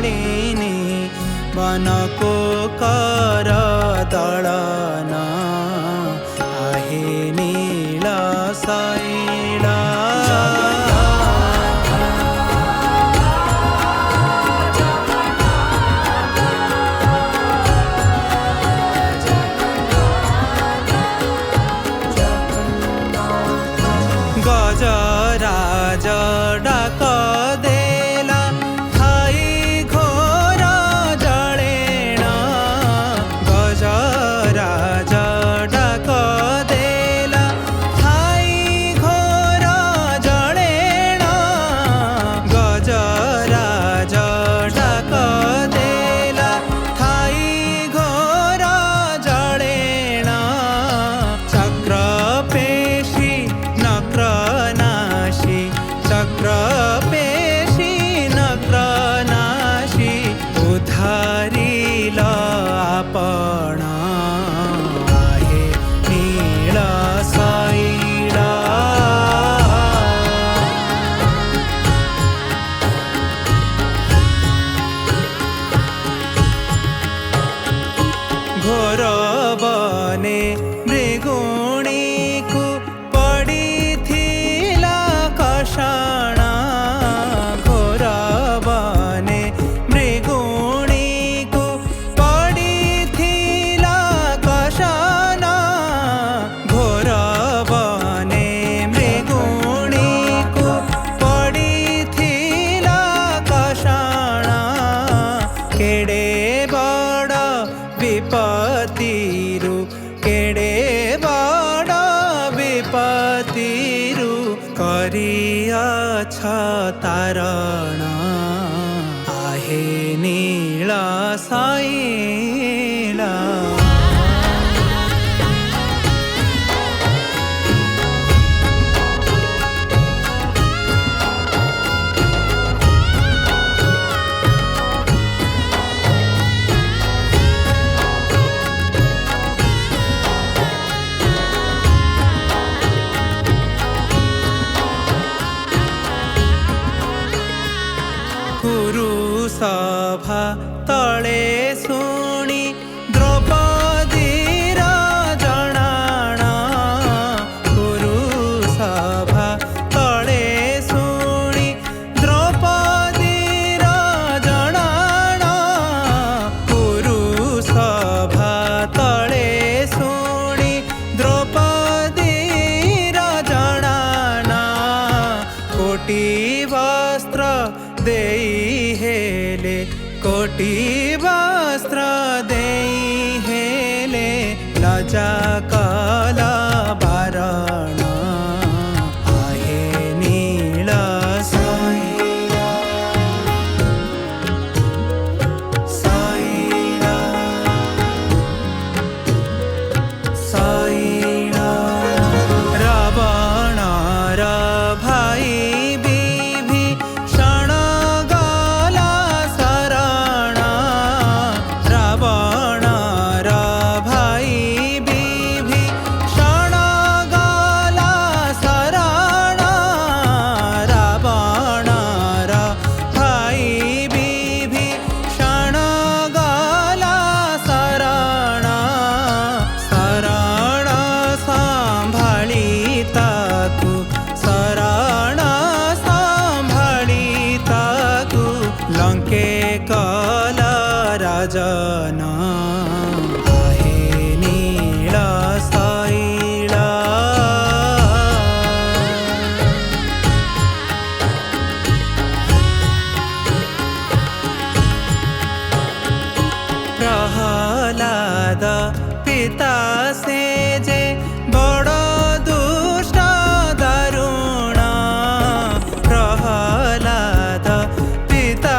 मालिनी वनको कर दळना आहे नीला साईला गजराज डाक देला थाई घोर जळेण गजराज डाक देला थाई घोर जळेण गजराज डाक देला थाई घोर जळेण चक्र पेशी नक्रनाशी चक्रपेशी नक्रनाशी उधारील आपण आहे नीळ साईला घोर बने मृगुणीकु पडिथिला कषाणा घोर बने मृगुणीकु पडिथिला कषाणा घोर बने मृगुणीकु पडिथिला कषाणा केडे बड़ विपत्तिरु केडे बड़ विपत्तिरु करियाछ तारण आहे नीळ साईला कुरु सभा तले शुणी द्रौपदीर जणाण कुरु सभा तले शुणी द्रौपदीर जणाण कुरु सभा तले शुणी द्रौपदीर जणाण कोटि वस्त्र देई हेले कोटि वस्त्र देई हेले लजा कला बारण आहे नीळ साईला साईला साईला रावणार भाई राजना आहे नीळ साईला प्रहलाद पिता से जे बड़ दुष्ट दारुण प्रहलाद पिता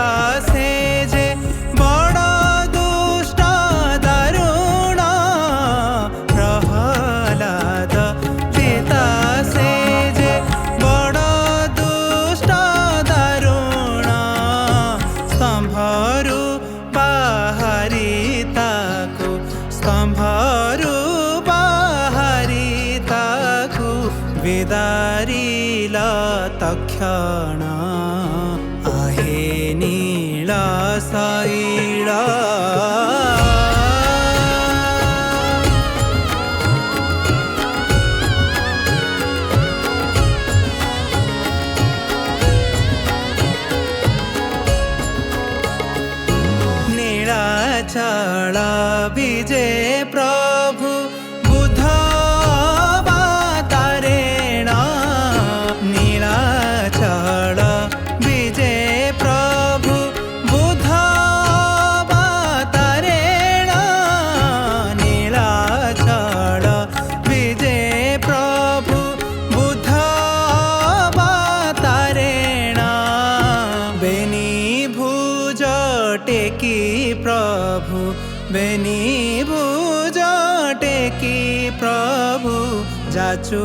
से जे बड़ दुष्ट दारुण प्रहलाद पिता से जे बड़ दुष्ट दारुण स्तंभरु बाहरी ताकु स्तंभरु बाहरी ताकु विदारिल तक्षण आहे नीळ ନୀଳ ଶୈଳ नीलाचल विजे प्रभु बुध अवतारेण नीलाचल विजे प्रभु बुध अवतारेण नीलाचल विजे प्रभु बुध अवतारेण बेनी भुज टेकी प्रभु बेनी भुज टेकी प्रभु जाचु